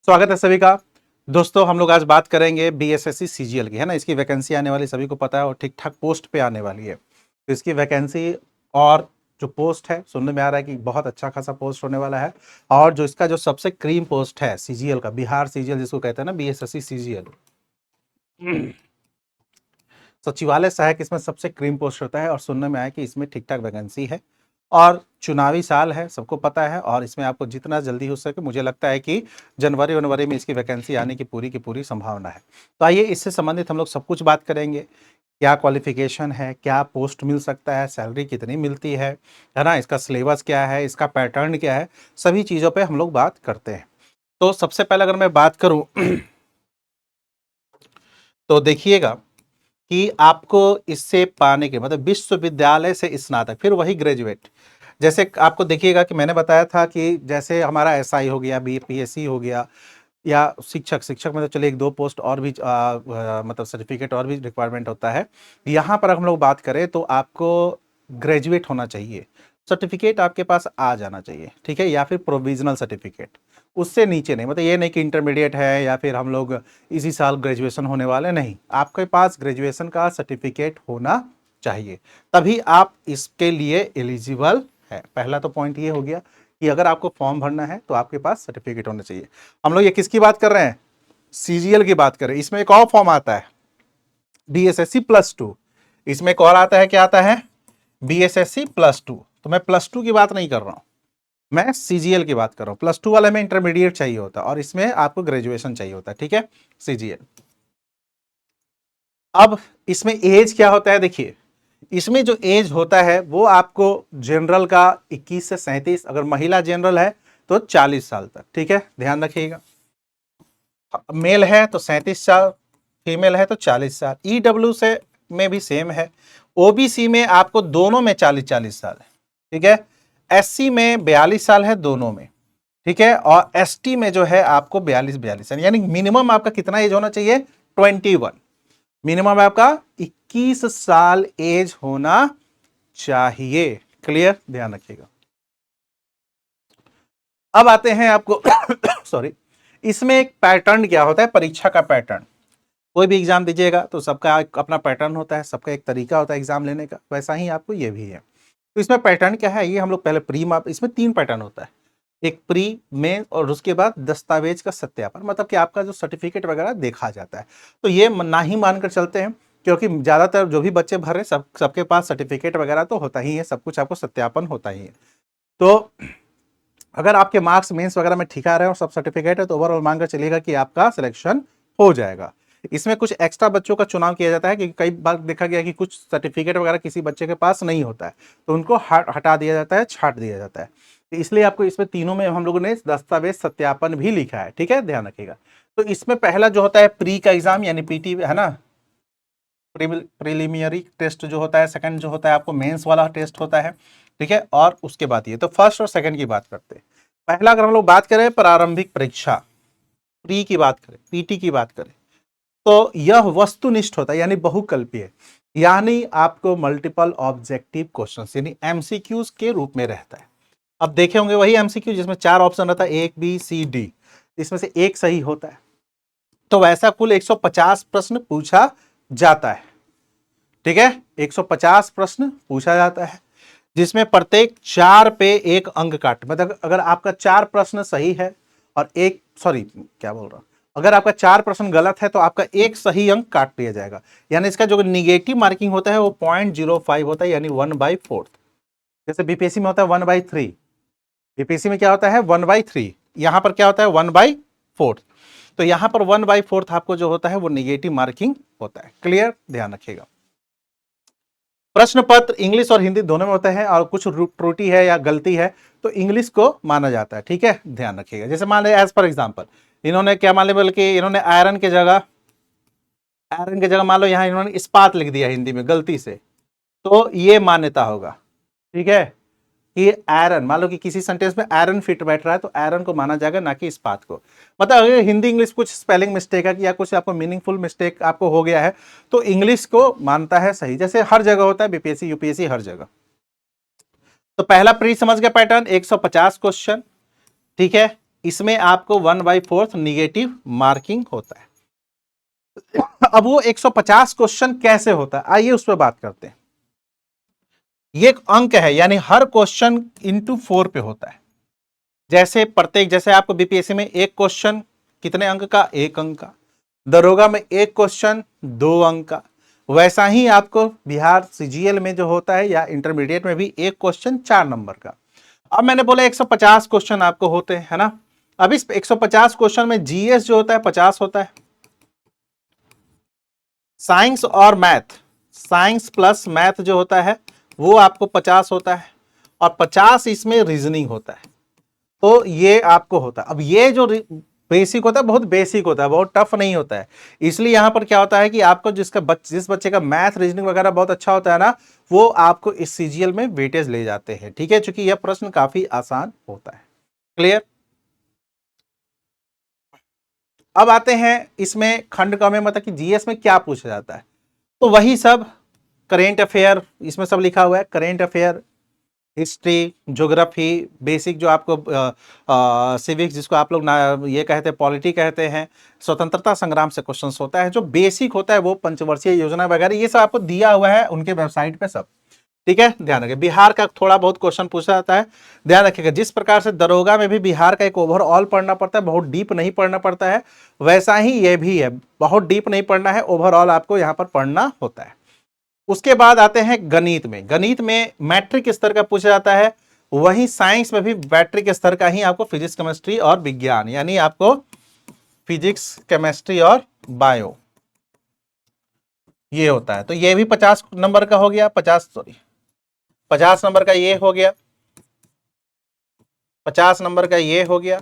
स्वागत है सभी का। दोस्तों हम लोग आज बात करेंगे बीएसएससी सीजीएल की, है ना। इसकी वैकेंसी आने वाली सभी को पता है और ठीक ठाक पोस्ट पे आने वाली है। तो इसकी वैकेंसी और जो पोस्ट है, सुनने में आ रहा है कि बहुत अच्छा खासा पोस्ट होने वाला है। और जो इसका जो सबसे क्रीम पोस्ट है सीजीएल का, बिहार सीजीएल जिसको कहते हैं ना, बीएसएससी सीजीएल, सचिवालय सहायक इसमें सबसे क्रीम पोस्ट होता है। और सुनने में आया कि इसमें ठीक ठाक वैकेंसी है और चुनावी साल है, सबको पता है। और इसमें आपको जितना जल्दी हो सके, मुझे लगता है कि जनवरी में इसकी वैकेंसी आने की पूरी संभावना है। तो आइए इससे संबंधित हम लोग सब कुछ बात करेंगे। क्या क्वालिफिकेशन है, क्या पोस्ट मिल सकता है, सैलरी कितनी मिलती है ना, इसका सिलेबस क्या है, इसका पैटर्न क्या है, सभी चीज़ों पे हम लोग बात करते हैं। तो सबसे पहले अगर मैं बात करूं तो देखिएगा कि आपको इससे पाने के मतलब विश्वविद्यालय से स्नातक, फिर वही ग्रेजुएट। जैसे आपको देखिएगा कि मैंने बताया था कि जैसे हमारा एसआई हो गया, बीपीएससी हो गया, या शिक्षक में तो चलिए एक दो पोस्ट और भी मतलब सर्टिफिकेट और भी रिक्वायरमेंट होता है। यहाँ पर हम लोग बात करें तो आपको ग्रेजुएट होना चाहिए, सर्टिफिकेट आपके पास आ जाना चाहिए, ठीक है, या फिर प्रोविजनल सर्टिफिकेट, उससे नीचे नहीं। मतलब ये नहीं कि इंटरमीडिएट है या फिर हम लोग इसी साल ग्रेजुएशन होने वाले, नहीं, आपके पास ग्रेजुएशन का सर्टिफिकेट होना चाहिए, तभी आप इसके लिए एलिजिबल है। पहला तो पॉइंट ये हो गया कि अगर आपको फॉर्म भरना है तो आपके पास सर्टिफिकेट होना चाहिए। हम लोग ये किसकी बात कर रहे हैं? सीजीएल की बात कर रहे हैं। इसमें एक और फॉर्म आता है बीएसएससी +2। इसमें एक और आता है, क्या आता है? बीएसएससी +2। तो मैं +2 की बात नहीं कर रहा हूं, मैं सीजीएल की बात कर रहा हूं। +2 वाले में इंटरमीडिएट चाहिए होता है और इसमें आपको ग्रेजुएशन चाहिए होता है, ठीक है, सीजीएल। अब इसमें एज क्या होता है? देखिए, इसमें जो एज होता है वो आपको जनरल का 21 से 37, अगर महिला जनरल है तो 40 साल तक, ठीक है, ध्यान रखिएगा। मेल है तो 37 साल, फीमेल है तो 40 साल। ईडब्ल्यू से में भी सेम है। ओबीसी में आपको दोनों में 40-40 साल है, ठीक है। एससी में 42 साल है दोनों में, ठीक है। और एसटी में जो है आपको 42 साल, यानी मिनिमम आपका कितना एज होना चाहिए? 21। मिनिमम आपका 21 साल एज होना चाहिए। क्लियर, ध्यान रखिएगा। अब आते हैं आपको सॉरी, इसमें एक पैटर्न क्या होता है, परीक्षा का पैटर्न। कोई भी एग्जाम दीजिएगा तो सबका एक अपना पैटर्न होता है, सबका एक तरीका होता है एग्जाम लेने का, वैसा ही आपको ये भी है। तो इसमें पैटर्न क्या है, ये हम लोग पहले प्री माप, इसमें 3 पैटर्न होता है, एक प्री में और उसके बाद दस्तावेज का सत्यापन, मतलब कि आपका जो सर्टिफिकेट वगैरह देखा जाता है। तो ये ना ही मानकर चलते हैं, क्योंकि ज्यादातर जो भी बच्चे भर रहे सबके पास सर्टिफिकेट वगैरह तो होता ही है, सब कुछ आपको सत्यापन होता ही है। तो अगर आपके मार्क्स मेंस वगैरह में ठीक आ रहे हैं और सब सर्टिफिकेट है तो ओवरऑल मानकर चलिएगा कि आपका सिलेक्शन हो जाएगा। इसमें कुछ एक्स्ट्रा बच्चों का चुनाव किया जाता है कि कई बार देखा गया कि कुछ सर्टिफिकेट वगैरह किसी बच्चे के पास नहीं होता है, तो उनको हटा दिया जाता है, छाट दिया जाता है। तो इसलिए आपको इसमें तीनों में हम लोगों ने दस्तावेज सत्यापन भी लिखा है, ठीक है, ध्यान रखिएगा। तो इसमें पहला जो होता है प्री का एग्जाम यानी पीटी, है ना, प्रिलिमिनरी टेस्ट जो होता है। सेकंड जो होता है आपको मेंस वाला टेस्ट होता है, ठीक है। और उसके बाद ये, तो फर्स्ट और सेकंड की बात करते हैं। पहला अगर हम लोग बात करें प्रारंभिक परीक्षा, प्री की बात करें, पीटी की बात करें, तो यह वस्तुनिष्ठ होता है यानी बहुकल्पीय, यानी आपको मल्टीपल ऑब्जेक्टिव क्वेश्चंस यानी एमसीक्यूज के रूप में रहता है। अब देखे होंगे वही एमसीक्यू जिसमें 4 ऑप्शन रहता है, ए बी सी डी, इसमें से एक सही होता है। तो वैसा कुल 150 प्रश्न पूछा जाता है, ठीक है, 150 प्रश्न पूछा जाता है, जिसमें प्रत्येक 4 पे 1 अंक काट, मतलब अगर आपका 4 प्रश्न सही है और एक, सॉरी क्या बोल रहा हूं, अगर आपका 4 प्रश्न गलत है तो आपका एक सही अंक काट दिया जाएगा। यानी इसका जो निगेटिव मार्किंग होता है वो 0.05 होता है, यानी 1/4। जैसे बीपीएससी में होता है 1/3, बीपीएससी में क्या होता है 1/3, यहां पर क्या होता है 1/4। तो यहां पर 1/4 आपको जो होता है वो निगेटिव मार्किंग होता है। क्लियर, ध्यान रखिएगा। प्रश्न पत्र इंग्लिश और हिंदी दोनों में होता है, और कुछ त्रुटि है या गलती है तो इंग्लिश को माना जाता है, ठीक है, ध्यान रखिएगा। जैसे मान लें एज फॉर एग्जांपल इन्होंने क्या मान लें, बल्कि इन्होंने आयरन के जगह मान लो यहाँ इन्होंने इस्पात लिख दिया हिंदी में गलती से, तो ये मान्यता होगा, ठीक है, कि आयरन, मान लो कि किसी सेंटेंस में आयरन फिट बैठ रहा है तो आयरन को माना जाएगा, ना कि इस्पात को। मतलब अगर हिंदी इंग्लिश कुछ स्पेलिंग मिस्टेक है या कुछ आपको मीनिंगफुल मिस्टेक आपको हो गया है तो इंग्लिश को मानता है सही, जैसे हर जगह होता है, बीपीएससी यूपीएससी हर जगह। तो पहला प्री समझ गया पैटर्न, 150 क्वेश्चन, ठीक है। इसमें आपको 1/4 निगेटिव मार्किंग होता है। अब वो 150 क्वेश्चन कैसे होता है, आइए उस पर बात करते हैं। ये एक अंक है, यानी हर क्वेश्चन इंटू 4 पे होता है। जैसे प्रत्येक, जैसे आपको बीपीएससी में एक क्वेश्चन कितने अंक का, 1 अंक का, दरोगा में एक क्वेश्चन 2 अंक का, वैसा ही आपको बिहार सीजीएल में जो होता है या इंटरमीडिएट में भी एक क्वेश्चन 4 नंबर का। अब मैंने बोला 150 क्वेश्चन आपको होते हैं, है ना। अब इस 150 क्वेश्चन में जीएस जो होता है 50 होता है, साइंस और मैथ, साइंस प्लस मैथ जो होता है वो आपको 50 होता है, और 50 इसमें रीजनिंग होता है। तो ये आपको होता है। अब ये जो बेसिक होता है बहुत बेसिक होता है, बहुत टफ नहीं होता है। इसलिए यहां पर क्या होता है कि आपको जिस बच्चे का मैथ रीजनिंग वगैरह बहुत अच्छा होता है ना, वो आपको इस सीजीएल में वेटेज ले जाते हैं, ठीक है, क्योंकि यह प्रश्न काफी आसान होता है। क्लियर। अब आते हैं इसमें खंड क में, मतलब कि जीएस में क्या पूछा जाता है। तो वही सब करेंट अफेयर, इसमें सब लिखा हुआ है, current affair, history, geography, basic जो आपको सिविक्स जिसको आप लोग ना ये कहते हैं पॉलिटी कहते हैं, स्वतंत्रता संग्राम से क्वेश्चंस होता है, जो बेसिक होता है वो पंचवर्षीय योजना वगैरह ये सब आपको दिया हुआ है उनके वेबसाइट पे सब, ठीक है। ध्यान रखिए, बिहार का थोड़ा बहुत क्वेश्चन पूछा जाता है, ध्यान रखिएगा। जिस प्रकार से दरोगा में भी बिहार का एक ओवरऑल पढ़ना पड़ता है, बहुत डीप नहीं पढ़ना पड़ता है, वैसा ही ये भी है, बहुत डीप नहीं पढ़ना है, ओवरऑल आपको यहाँ पर पढ़ना होता है। उसके बाद आते हैं गणित में। गणित में मैट्रिक स्तर का पूछा जाता है, वही साइंस में भी मैट्रिक स्तर का ही आपको फिजिक्स केमिस्ट्री और विज्ञान, यानी आपको फिजिक्स केमिस्ट्री और बायो ये होता है। तो ये भी 50 नंबर का हो गया, 50 नंबर का ये हो गया, 50 नंबर का ये हो गया,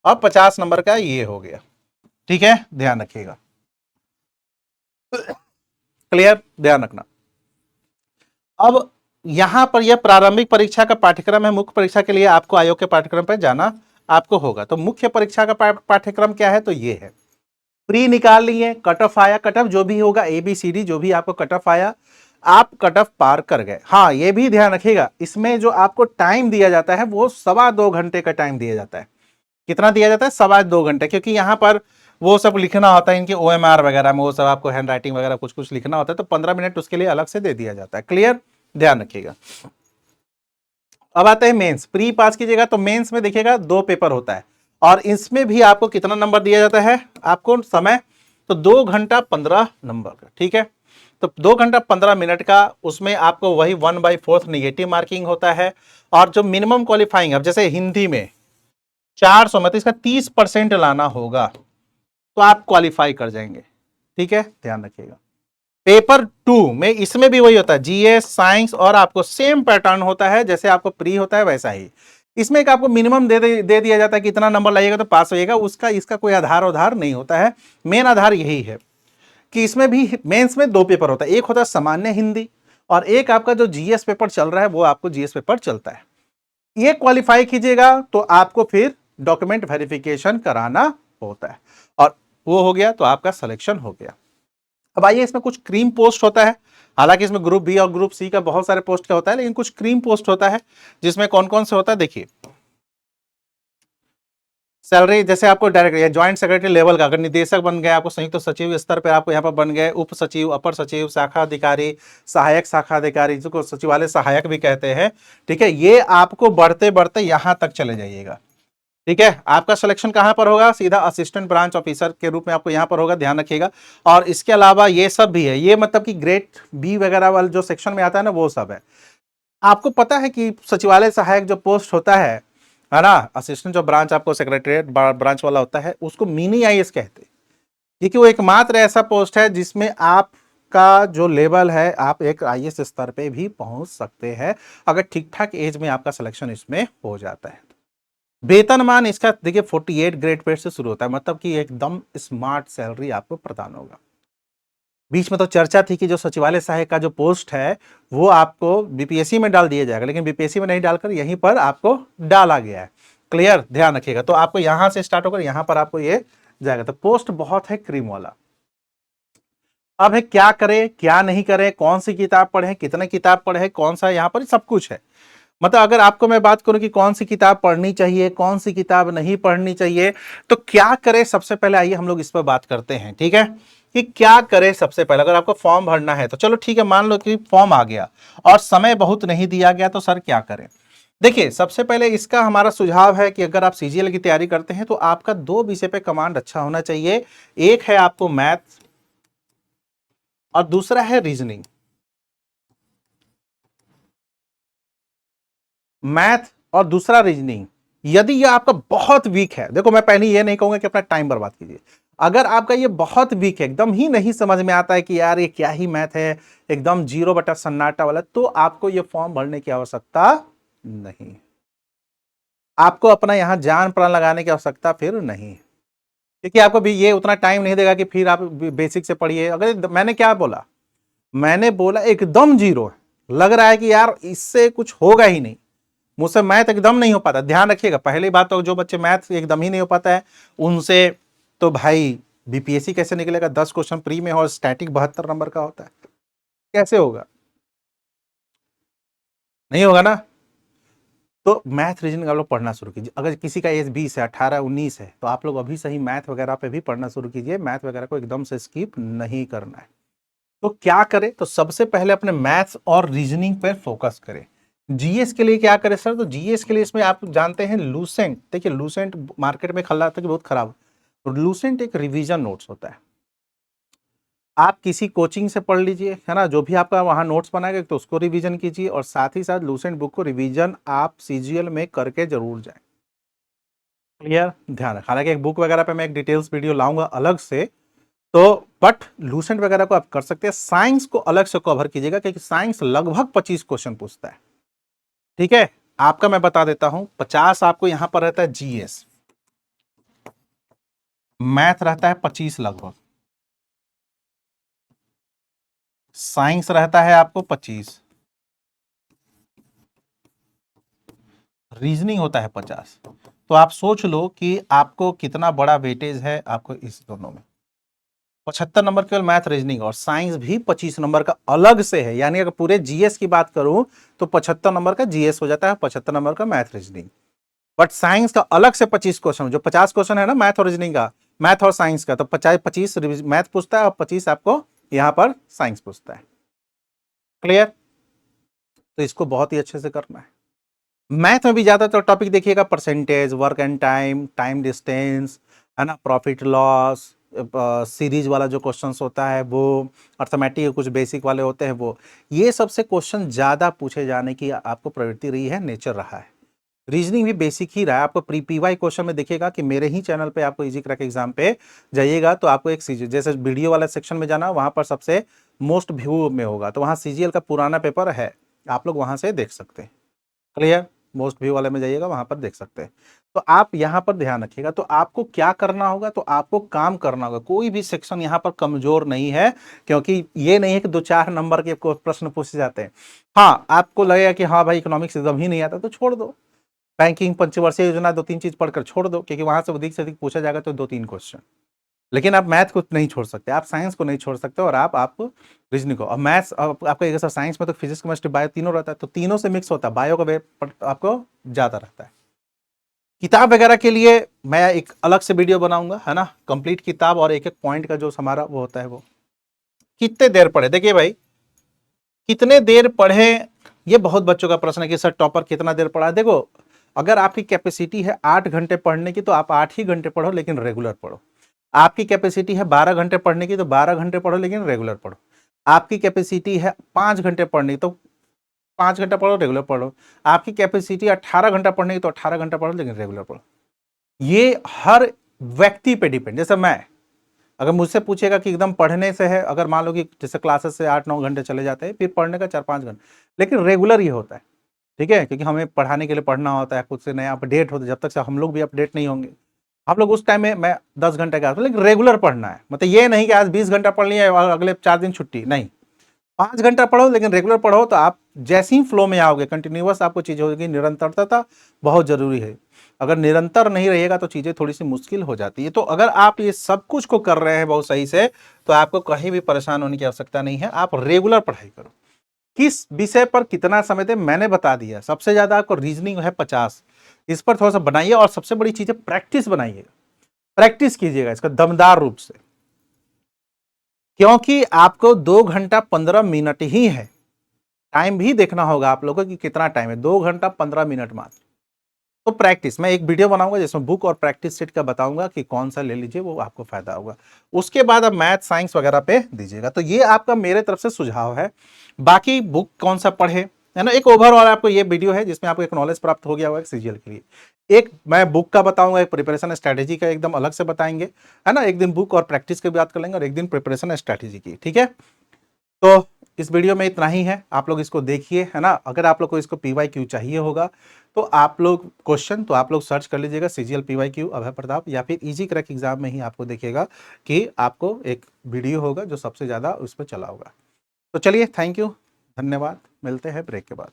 और 50 नंबर का ये हो गया, ठीक है, ध्यान रखिएगा। क्लियर, ध्यान रखना। अब यहां पर यह प्रारंभिक परीक्षा का पाठ्यक्रम है, मुख्य परीक्षा के लिए आपको आयोग के पाठ्यक्रम पर जाना आपको होगा। तो मुख्य परीक्षा का पाठ्यक्रम क्या है, तो ये है। प्री निकाल लिए, कट ऑफ आया, कट ऑफ जो भी होगा ABCD जो भी आपको कट ऑफ आया, आप कट ऑफ पार कर गए। हाँ, ये भी ध्यान रखिएगा, इसमें जो आपको टाइम दिया जाता है वो 2.25 घंटे का टाइम दिया जाता है। कितना दिया जाता है, 2.25 घंटे, क्योंकि यहाँ पर वो सब लिखना होता है इनके OMR वगैरह में, वो सब आपको हैंड राइटिंग वगैरह कुछ कुछ लिखना होता है, तो 15 मिनट उसके लिए अलग से दे दिया जाता है। क्लियर, ध्यान रखिएगा। अब आता है मेंस। प्री पास कीजिएगा तो मेंस में देखिएगा 2 पेपर होता है, और इसमें भी आपको कितना नंबर दिया जाता है, आपको समय, तो 2 घंटा 15 नंबर का, ठीक है। तो 2 घंटा 15 मिनट का, उसमें आपको वही 1/4 निगेटिव मार्किंग होता है, और जो मिनिमम क्वालिफाइंग, अब जैसे हिंदी में 400 में, तो इसका 30% लाना होगा तो आप क्वालिफाई कर जाएंगे, ठीक है, ध्यान रखिएगा। पेपर 2 में इसमें भी वही होता है, जीएस, साइंस, और आपको सेम पैटर्न होता है जैसे आपको प्री होता है वैसा ही। इसमें एक आपको मिनिमम दे दिया जाता है कि इतना नंबर लाइएगा तो पास होइएगा, उसका इसका कोई आधार नहीं होता है। मेन आधार यही है कि इसमें भी मेंस में 2 पेपर होता है, एक होता है सामान्य हिंदी, और एक आपका जो जीएस पेपर चल रहा है वो आपको जीएस पेपर चलता है। ये क्वालिफाई कीजिएगा तो आपको फिर डॉक्यूमेंट वेरिफिकेशन कराना होता है, और वो हो गया तो आपका सिलेक्शन हो गया। अब आइए, इसमें कुछ क्रीम पोस्ट होता है, हालांकि इसमें ग्रुप बी और ग्रुप सी का बहुत सारे पोस्ट का होता है, लेकिन कुछ क्रीम पोस्ट होता है, जिसमें कौन कौन से होता है देखिए। सैलरी जैसे आपको डायरेक्ट ज्वाइंट सेक्रेटरी लेवल का, अगर निदेशक बन गए, आपको संयुक्त सचिव स्तर पर आपको यहाँ पर बन गए, उप सचिव, अपर सचिव, शाखा अधिकारी, सहायक शाखा अधिकारी, जिसको सचिवालय सहायक भी कहते हैं, ठीक है, ये आपको बढ़ते बढ़ते यहां तक चले जाइएगा, ठीक है। आपका सिलेक्शन कहां पर होगा, सीधा असिस्टेंट ब्रांच ऑफिसर के रूप में आपको यहां पर होगा, ध्यान रखिएगा। और इसके अलावा ये सब भी है, ये मतलब कि ग्रेड बी वगैरह वाला जो सेक्शन में आता है ना, वो सब है। आपको पता है कि सचिवालय सहायक जो पोस्ट होता है ना, असिस्टेंट जो ब्रांच आपको सेक्रेटरीट ब्रांच वाला होता है, उसको मिनी IAS कहते हैं, क्योंकि वो एकमात्र ऐसा पोस्ट है जिसमें आपका जो लेवल है, आप एक IAS स्तर पे भी पहुंच सकते हैं, अगर ठीक ठाक एज में आपका सिलेक्शन इसमें हो जाता है। वेतनमान इसका देखिए 48 ग्रेड पे से शुरू होता है, मतलब कि एकदम स्मार्ट सैलरी आपको प्रदान होगा। बीच में तो चर्चा थी कि जो सचिवालय सहायक का जो पोस्ट है वो आपको बीपीएससी में डाल दिया जाएगा, लेकिन बीपीएससी में नहीं डालकर यहीं पर आपको डाला गया है। क्लियर, ध्यान रखिएगा। तो आपको यहां से स्टार्ट होकर यहां पर आपको ये जाएगा, तो पोस्ट बहुत है क्रीम वाला। अब है क्या करें क्या नहीं करें, कौन सी किताब पढ़े, कितने किताब पढ़े, कौन सा, यहां पर सब कुछ है। मतलब अगर आपको मैं बात करूं कि कौन सी किताब पढ़नी चाहिए, कौन सी किताब नहीं पढ़नी चाहिए, तो क्या करें सबसे पहले, आइए हम लोग इस पर बात करते हैं, ठीक है, कि क्या करें सबसे पहले। अगर आपको फॉर्म भरना है तो चलो ठीक है, मान लो कि फॉर्म आ गया और समय बहुत नहीं दिया गया, तो सर क्या करें। देखिए सबसे पहले इसका हमारा सुझाव है कि अगर आप सीजीएल की तैयारी करते हैं तो आपका दो विषय पे कमांड अच्छा होना चाहिए। एक है आपको मैथ और दूसरा है रीजनिंग। मैथ और दूसरा रीजनिंग। यदि ये आपका बहुत वीक है, देखो मैं पहले ये नहीं कहूंगा कि अपना टाइम बर्बाद कीजिए, अगर आपका ये बहुत वीक है, एकदम ही नहीं समझ में आता है कि यार ये क्या ही मैथ है, एकदम जीरो बटा सन्नाटा वाला, तो आपको ये फॉर्म भरने की आवश्यकता नहीं। आपको अपना यहां जान प्राण लगाने की आवश्यकता फिर नहीं, क्योंकि आपको भी ये उतना टाइम नहीं देगा कि फिर आप बेसिक से पढ़िए। अगर मैंने क्या बोला, मैंने बोला एकदम जीरो है, लग रहा है कि यार इससे कुछ होगा ही नहीं, मुझसे मैथ एकदम नहीं हो पाता। ध्यान रखिएगा, पहली बात तो जो बच्चे मैथ एकदम ही नहीं हो पाता है उनसे तो भाई बीपीएससी कैसे निकलेगा। 10 क्वेश्चन प्री में और स्टैटिक 72 नंबर का होता है, कैसे होगा, नहीं होगा ना। तो मैथ रीजनिंग आप लोग पढ़ना शुरू कीजिए। अगर किसी का एज 20 है, 18, 19 है, तो आप लोग अभी से ही मैथ वगैरह पे भी पढ़ना शुरू कीजिए। मैथ वगैरह को एकदम से स्किप नहीं करना है। तो क्या करें, तो सबसे पहले अपने मैथ्स और रीजनिंग पर फोकस करें। जीएस के लिए क्या करें सर, तो जीएस के लिए इसमें आप जानते हैं लूसेंट, देखिए लूसेंट मार्केट में खल्ला था कि बहुत खराब, तो लूसेंट एक रिवीजन नोट्स होता है। आप किसी कोचिंग से पढ़ लीजिए, है ना, जो भी आपका वहां नोट्स बनाएगा तो उसको रिवीजन कीजिए, और साथ ही साथ लूसेंट बुक को रिवीजन आप सीजीएल में करके जरूर जाएं। क्लियर, ध्यान रखें। हालांकि एक बुक वगैरह पे मैं एक डिटेल्स वीडियो लाऊंगा अलग से, तो बट लूसेंट वगैरह को आप कर सकते हैं। साइंस को अलग से कवर कीजिएगा, क्योंकि साइंस लगभग 25 क्वेश्चन पूछता है, ठीक है। आपका मैं बता देता हूं, 50 आपको यहां पर रहता है जीएस, मैथ रहता है 25 लगभग, साइंस रहता है आपको 25, रीजनिंग होता है 50। तो आप सोच लो कि आपको कितना बड़ा वेटेज है आपको इस दोनों में। 75 नंबर केवल मैथ रीजनिंग, और साइंस भी 25 नंबर का अलग से है। यानी अगर पूरे जीएस की बात करूं तो 75 नंबर का जीएस हो जाता है, 75 नंबर का मैथ रीजनिंग। बट साइंस का अलग से 25 क्वेश्चन, जो 50 क्वेश्चन है ना मैथ और रीजनिंग का, मैथ और साइंस का, तो 25 मैथ पूछता है और 25 आपको यहां पर साइंस पूछता है। क्लियर, तो इसको बहुत ही अच्छे से करना है। मैथ में भी ज्यादातर टॉपिक देखिएगा, percentage, work and time, time distance, है ना, प्रॉफिट लॉस, सीरीज वाला जो क्वेश्चंस होता है वो, अर्थमेटिक कुछ बेसिक वाले होते हैं वो, ये सबसे क्वेश्चन ज्यादा पूछे जाने की आपको प्रवृत्ति रही है, नेचर रहा है। रीजनिंग भी बेसिक ही रहा है। आपको प्री पीवाई क्वेश्चन में देखिएगा कि मेरे ही चैनल पे आपको इजी क्रैक एग्जाम पे जाइएगा तो आपको एक सीजी, जैसे वीडियो वाला सेक्शन में जाना, वहां पर सबसे मोस्ट व्यू में होगा, तो वहां सीजीएल का पुराना पेपर है, आप लोग वहां से देख सकते हैं। क्लियर, मोस्ट व्यू वाले में जाइएगा, वहां पर देख सकते हैं। तो आप यहां पर ध्यान रखिएगा। तो आपको क्या करना होगा, तो आपको काम करना होगा, कोई भी सेक्शन यहां पर कमजोर नहीं है, क्योंकि ये नहीं है कि 2-4 नंबर के प्रश्न पूछे जाते हैं। हाँ, आपको लगेगा कि हाँ भाई इकोनॉमिक्स एकदम ही नहीं आता, तो छोड़ दो, बैंकिंग पंचवर्षीय योजना 2-3 चीज पढ़कर छोड़ दो, क्योंकि वहां से अधिक पूछा जाएगा तो 2-3 क्वेश्चन। लेकिन आप मैथ को नहीं छोड़ सकते, आप साइंस को नहीं छोड़ सकते, और आप रीजनिंग को। और मैथ्स आपको एक साइंस में तो फिजिक्स केमिस्ट्री बायो तीनों रहता है, तो तीनों से मिक्स होता है, बायो का आपको ज्यादा रहता है। किताब वगैरह के लिए मैं एक अलग से वीडियो बनाऊंगा, है ना, कंप्लीट किताब और एक एक पॉइंट का जो हमारा वो होता है वो। कितने देर पढ़े, देखिए भाई कितने देर पढ़े, ये बहुत बच्चों का प्रश्न है कि सर टॉपर कितना देर पढ़ा। देखो अगर आपकी कैपेसिटी है 8 घंटे पढ़ने की तो आप 8 ही घंटे पढ़ो, लेकिन रेगुलर पढ़ो। आपकी कैपेसिटी है 12 घंटे पढ़ने की तो 12 घंटे पढ़ो, लेकिन रेगुलर पढ़ो। आपकी कैपेसिटी है 5 घंटे पढ़ने की तो 5 घंटा पढ़ो, रेगुलर पढ़ो। आपकी कैपेसिटी 18 घंटा पढ़ने की तो 18 घंटा पढ़ो, लेकिन रेगुलर पढ़ो। ये हर व्यक्ति पे डिपेंड। जैसे मैं, अगर मुझसे पूछेगा कि एकदम पढ़ने से है, अगर मान लो कि जैसे क्लासेस से 8-9 घंटे चले जाते हैं, फिर पढ़ने का 4-5 घंटे, लेकिन रेगुलर ये होता है, ठीक है, क्योंकि हमें पढ़ाने के लिए पढ़ना होता है, खुद से नया अपडेट होता है, जब तक से हम लोग भी अपडेट नहीं होंगे। आप लोग उस टाइम में मैं 10 घंटे का, लेकिन रेगुलर पढ़ना है, मतलब ये नहीं कि आज 20 घंटा पढ़ लिया और अगले 4 दिन छुट्टी, नहीं। 5 घंटा पढ़ो, लेकिन रेगुलर पढ़ो, तो आप जैसे ही फ्लो में आओगे, कंटिन्यूअस आपको चीजें होगी। निरंतरता बहुत जरूरी है, अगर निरंतर नहीं रहिएगा तो चीजें थोड़ी सी मुश्किल हो जाती है। तो अगर आप ये सब कुछ को कर रहे हैं बहुत सही से, तो आपको कहीं भी परेशान होने की आवश्यकता नहीं है, आप रेगुलर पढ़ाई करो। किस विषय पर कितना समय दे मैंने बता दिया। सबसे ज्यादा आपको रीजनिंग है 50, इस पर थोड़ा सा बनाइए और सबसे बड़ी चीज है प्रैक्टिस बनाइएगा, प्रैक्टिस कीजिएगा इसका दमदार रूप से, क्योंकि आपको 2 घंटा 15 मिनट ही है। टाइम भी देखना होगा आप लोगों को कि कितना टाइम है, 2 घंटा 15 मिनट मात्र। तो प्रैक्टिस, मैं एक वीडियो बनाऊंगा जिसमें बुक और प्रैक्टिस सेट का बताऊंगा कि कौन सा ले लीजिए, वो आपको फायदा होगा। उसके बाद अब मैथ साइंस वगैरह पे दीजिएगा। तो ये आपका मेरे तरफ से सुझाव है। बाकी बुक कौन सा पढ़े, है ना, एक ओवरऑल आपको ये वीडियो है जिसमें आपको एक नॉलेज प्राप्त हो गया होगा सीजीएल के लिए। एक मैं बुक का बताऊंगा, एक प्रिपरेशन स्ट्रैटेजी का एकदम अलग से बताएंगे, है ना। एक दिन बुक और प्रैक्टिस की बात कर लेंगे और एक दिन प्रिपरेशन स्ट्रैटेजी की, ठीक है। तो इस वीडियो में इतना ही है, आप लोग इसको देखिए, है ना। अगर आप लोग को इसको पीवाईक्यू चाहिए होगा तो आप लोग क्वेश्चन तो आप लोग सर्च कर लीजिएगा सीजीएल पीवाईक्यू अभय प्रताप, या फिर इजी क्रैक एग्जाम में ही आपको देखिएगा कि आपको एक वीडियो होगा जो सबसे ज्यादा उस पर चला होगा। तो चलिए, थैंक यू, धन्यवाद, मिलते हैं ब्रेक के बाद।